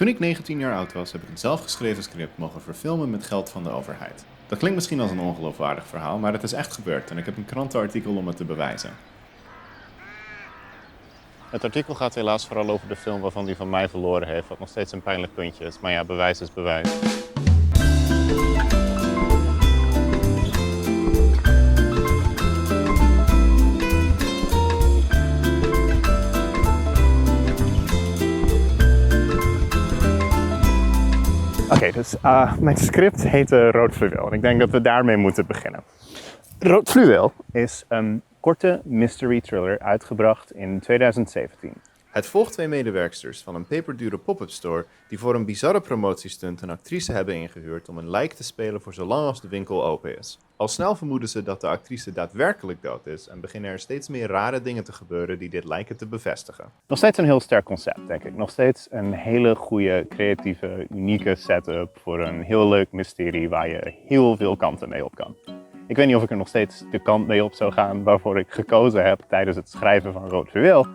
Toen ik 19 jaar oud was, heb ik een zelfgeschreven script mogen verfilmen met geld van de overheid. Dat klinkt misschien als een ongeloofwaardig verhaal, maar het is echt gebeurd en ik heb een krantenartikel om het te bewijzen. Het artikel gaat helaas vooral over de film waarvan die van mij verloren heeft, wat nog steeds een pijnlijk puntje is. Maar ja, bewijs is bewijs. Oké, dus mijn script heette Rood Fluweel en ik denk dat we daarmee moeten beginnen. Rood Fluweel is een korte mystery thriller uitgebracht in 2017. Het volgt twee medewerksters van een peperdure pop-up store die voor een bizarre promotiestunt een actrice hebben ingehuurd om een lijk te spelen voor zolang als de winkel open is. Al snel vermoeden ze dat de actrice daadwerkelijk dood is en beginnen er steeds meer rare dingen te gebeuren die dit lijken te bevestigen. Nog steeds een heel sterk concept, denk ik. Nog steeds een hele goede, creatieve, unieke setup voor een heel leuk mysterie waar je heel veel kanten mee op kan. Ik weet niet of ik er nog steeds de kant mee op zou gaan waarvoor ik gekozen heb tijdens het schrijven van Rood Fluweel.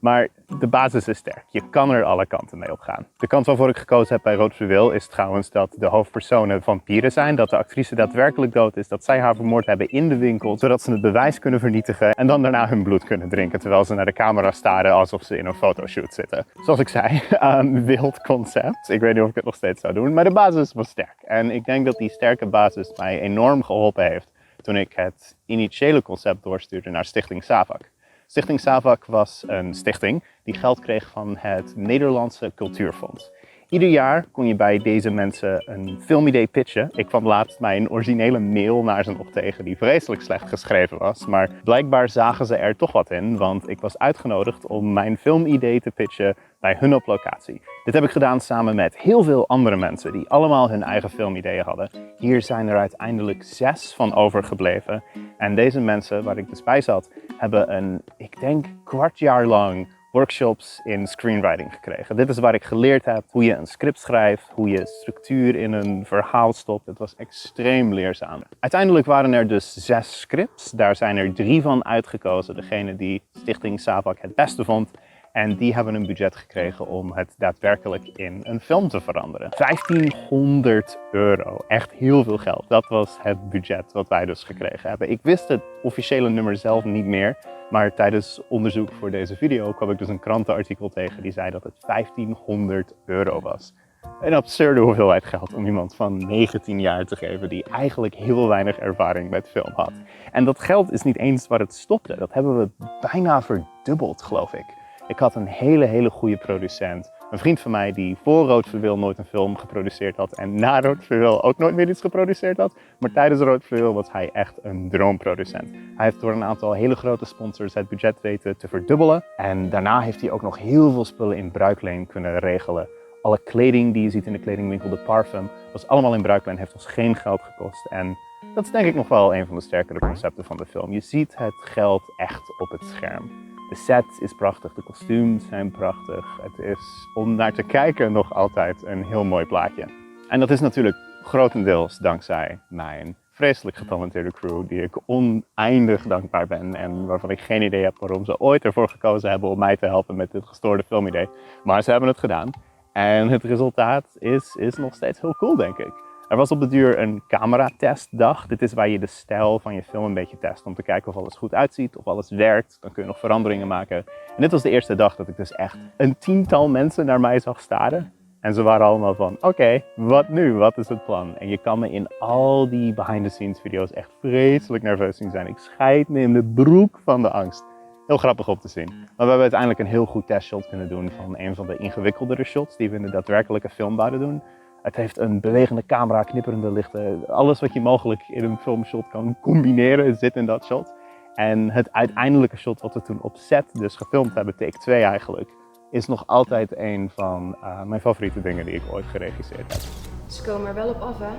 Maar de basis is sterk. Je kan er alle kanten mee op gaan. De kant waarvoor ik gekozen heb bij Rood Fluweel is trouwens dat de hoofdpersonen vampieren zijn. Dat de actrice daadwerkelijk dood is. Dat zij haar vermoord hebben in de winkel. Zodat ze het bewijs kunnen vernietigen. En dan daarna hun bloed kunnen drinken. Terwijl ze naar de camera staren alsof ze in een fotoshoot zitten. Zoals ik zei, een wild concept. Ik weet niet of ik het nog steeds zou doen. Maar de basis was sterk. En ik denk dat die sterke basis mij enorm geholpen heeft toen ik het initiële concept doorstuurde naar Stichting SAVAK. Stichting SAVAK was een stichting die geld kreeg van het Nederlandse Cultuurfonds. Ieder jaar kon je bij deze mensen een filmidee pitchen. Ik kwam laatst mijn originele mail naar ze nog tegen die vreselijk slecht geschreven was. Maar blijkbaar zagen ze er toch wat in, want ik was uitgenodigd om mijn filmidee te pitchen bij hun op locatie. Dit heb ik gedaan samen met heel veel andere mensen die allemaal hun eigen filmideeën hadden. Hier zijn er uiteindelijk 6 van overgebleven. En deze mensen, waar ik dus bij zat, hebben een, ik denk, kwart jaar lang workshops in screenwriting gekregen. Dit is waar ik geleerd heb hoe je een script schrijft, hoe je structuur in een verhaal stopt. Het was extreem leerzaam. Uiteindelijk waren er dus 6 scripts. Daar zijn er 3 van uitgekozen. Degene die Stichting SAVAK het beste vond. En die hebben een budget gekregen om het daadwerkelijk in een film te veranderen. €1500. Echt heel veel geld. Dat was het budget wat wij dus gekregen hebben. Ik wist het officiële nummer zelf niet meer. Maar tijdens onderzoek voor deze video kwam ik dus een krantenartikel tegen die zei dat het €1500 was. Een absurde hoeveelheid geld om iemand van 19 jaar te geven die eigenlijk heel weinig ervaring met film had. En dat geld is niet eens waar het stopte. Dat hebben we bijna verdubbeld, geloof ik. Ik had een hele goede producent. Een vriend van mij die voor Rood Fluweel nooit een film geproduceerd had en na Rood Fluweel ook nooit meer iets geproduceerd had. Maar tijdens Rood Fluweel was hij echt een droomproducent. Hij heeft door een aantal hele grote sponsors het budget weten te verdubbelen. En daarna heeft hij ook nog heel veel spullen in bruikleen kunnen regelen. Alle kleding die je ziet in de kledingwinkel, de parfum, was allemaal in bruikleen, heeft ons geen geld gekost. En dat is denk ik nog wel een van de sterkere concepten van de film. Je ziet het geld echt op het scherm. De set is prachtig, de kostuums zijn prachtig. Het is om naar te kijken nog altijd een heel mooi plaatje. En dat is natuurlijk grotendeels dankzij mijn vreselijk getalenteerde crew, die ik oneindig dankbaar ben en waarvan ik geen idee heb waarom ze ooit ervoor gekozen hebben om mij te helpen met dit gestoorde filmidee. Maar ze hebben het gedaan en het resultaat is nog steeds heel cool, denk ik. Er was op de duur een cameratestdag. Dit is waar je de stijl van je film een beetje test om te kijken of alles goed uitziet, of alles werkt. Dan kun je nog veranderingen maken. En dit was de eerste dag dat ik dus echt een 10-tal mensen naar mij zag staren. En ze waren allemaal van, oké, wat nu? Wat is het plan? En je kan me in al die behind-the-scenes video's echt vreselijk nerveus zien zijn. Ik scheid me in de broek van de angst. Heel grappig om te zien. Maar we hebben uiteindelijk een heel goed testshot kunnen doen van een van de ingewikkeldere shots die we in de daadwerkelijke film zouden doen. Het heeft een bewegende camera, knipperende lichten. Alles wat je mogelijk in een filmshot kan combineren zit in dat shot. En het uiteindelijke shot wat we toen op set dus gefilmd hebben, take 2 eigenlijk, is nog altijd een van mijn favoriete dingen die ik ooit geregisseerd heb. Ze komen er wel op af, hè?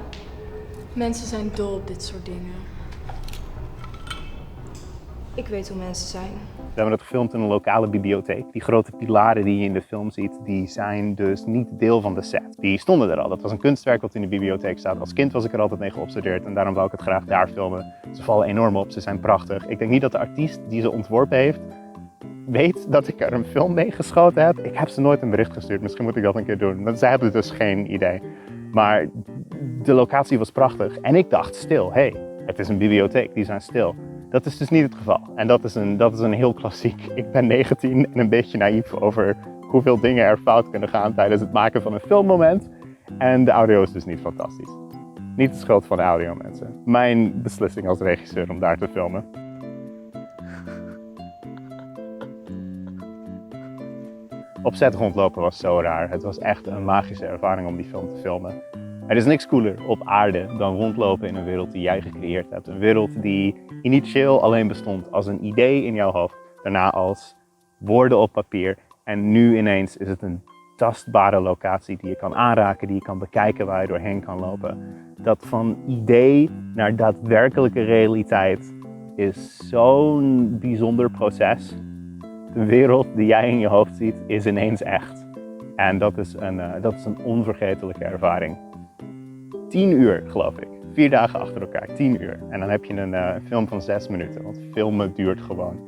Mensen zijn dol op dit soort dingen. Ik weet hoe mensen zijn. We hebben het gefilmd in een lokale bibliotheek. Die grote pilaren die je in de film ziet, die zijn dus niet deel van de set. Die stonden er al. Dat was een kunstwerk wat in de bibliotheek staat. Als kind was ik er altijd mee geobsedeerd en daarom wou ik het graag daar filmen. Ze vallen enorm op, ze zijn prachtig. Ik denk niet dat de artiest die ze ontworpen heeft weet dat ik er een film mee geschoten heb. Ik heb ze nooit een bericht gestuurd, misschien moet ik dat een keer doen. Want zij hebben dus geen idee. Maar de locatie was prachtig. En ik dacht stil, het is een bibliotheek, die zijn stil. Dat is dus niet het geval. En dat is een heel klassiek. Ik ben 19 en een beetje naïef over hoeveel dingen er fout kunnen gaan tijdens het maken van een filmmoment. En de audio is dus niet fantastisch. Niet de schuld van de audio, mensen. Mijn beslissing als regisseur om daar te filmen. Op set rondlopen was zo raar. Het was echt een magische ervaring om die film te filmen. Er is niks cooler op aarde dan rondlopen in een wereld die jij gecreëerd hebt. Een wereld die initieel alleen bestond als een idee in jouw hoofd. Daarna als woorden op papier. En nu ineens is het een tastbare locatie die je kan aanraken, die je kan bekijken, waar je doorheen kan lopen. Dat van idee naar daadwerkelijke realiteit is zo'n bijzonder proces. De wereld die jij in je hoofd ziet is ineens echt. En dat is een onvergetelijke ervaring. 10 uur, geloof ik. 4 dagen achter elkaar, 10 uur. En dan heb je een film van 6 minuten, want filmen duurt gewoon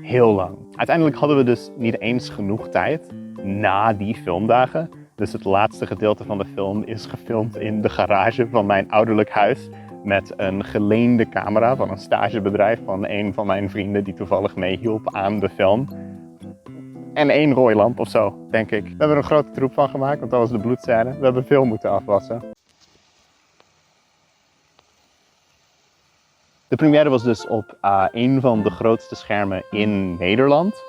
heel lang. Uiteindelijk hadden we dus niet eens genoeg tijd na die filmdagen. Dus het laatste gedeelte van de film is gefilmd in de garage van mijn ouderlijk huis. Met een geleende camera van een stagebedrijf van een van mijn vrienden die toevallig meehielp aan de film. En 1 rooilamp of zo, denk ik. We hebben er een grote troep van gemaakt, want dat was de bloedscène. We hebben veel moeten afwassen. De première was dus op een van de grootste schermen in Nederland.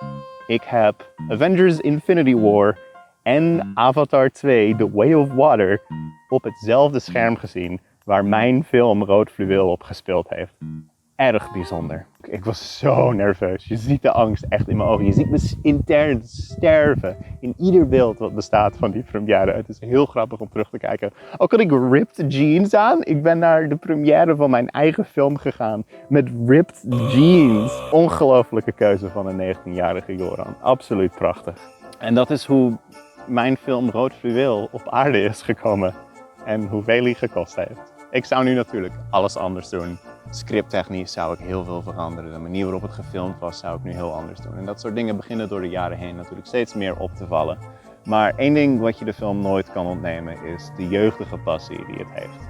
Ik heb Avengers Infinity War en Avatar 2 The Way of Water op hetzelfde scherm gezien waar mijn film Rood Fluweel op gespeeld heeft. Erg bijzonder. Ik was zo nerveus. Je ziet de angst echt in mijn ogen. Je ziet me intern sterven in ieder beeld wat bestaat van die première. Het is heel grappig om terug te kijken. Ook had ik ripped jeans aan. Ik ben naar de première van mijn eigen film gegaan met ripped jeans. Ongelofelijke keuze van een 19-jarige Joran. Absoluut prachtig. En dat is hoe mijn film Rood Fluweel op aarde is gekomen. En hoeveel hij gekost heeft. Ik zou nu natuurlijk alles anders doen. Scripttechnisch zou ik heel veel veranderen. De manier waarop het gefilmd was zou ik nu heel anders doen. En dat soort dingen beginnen door de jaren heen natuurlijk steeds meer op te vallen. Maar één ding wat je de film nooit kan ontnemen is de jeugdige passie die het heeft.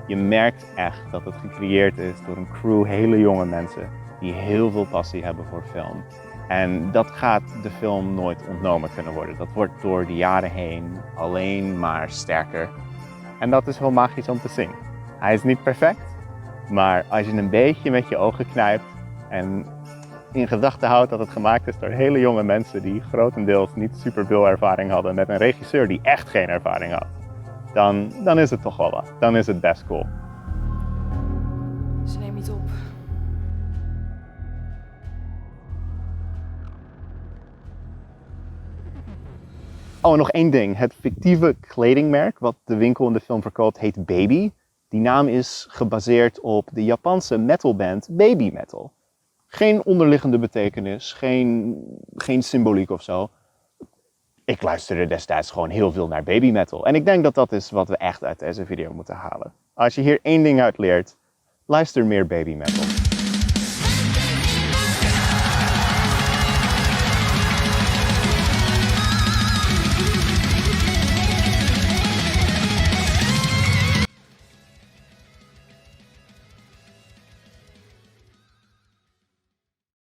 Je merkt echt dat het gecreëerd is door een crew hele jonge mensen die heel veel passie hebben voor film. En dat gaat de film nooit ontnomen kunnen worden. Dat wordt door de jaren heen alleen maar sterker. En dat is heel magisch om te zien. Hij is niet perfect, maar als je een beetje met je ogen knijpt en in gedachten houdt dat het gemaakt is door hele jonge mensen die grotendeels niet superveel ervaring hadden met een regisseur die echt geen ervaring had, dan is het toch wel wat. Dan is het best cool. Ze neemt niet op. Oh, en nog één ding. Het fictieve kledingmerk wat de winkel in de film verkoopt heet Baby. Die naam is gebaseerd op de Japanse metalband Baby Metal. Geen onderliggende betekenis, geen symboliek of zo. Ik luisterde destijds gewoon heel veel naar Baby Metal. En ik denk dat dat is wat we echt uit deze video moeten halen. Als je hier één ding uit leert, luister meer Baby Metal.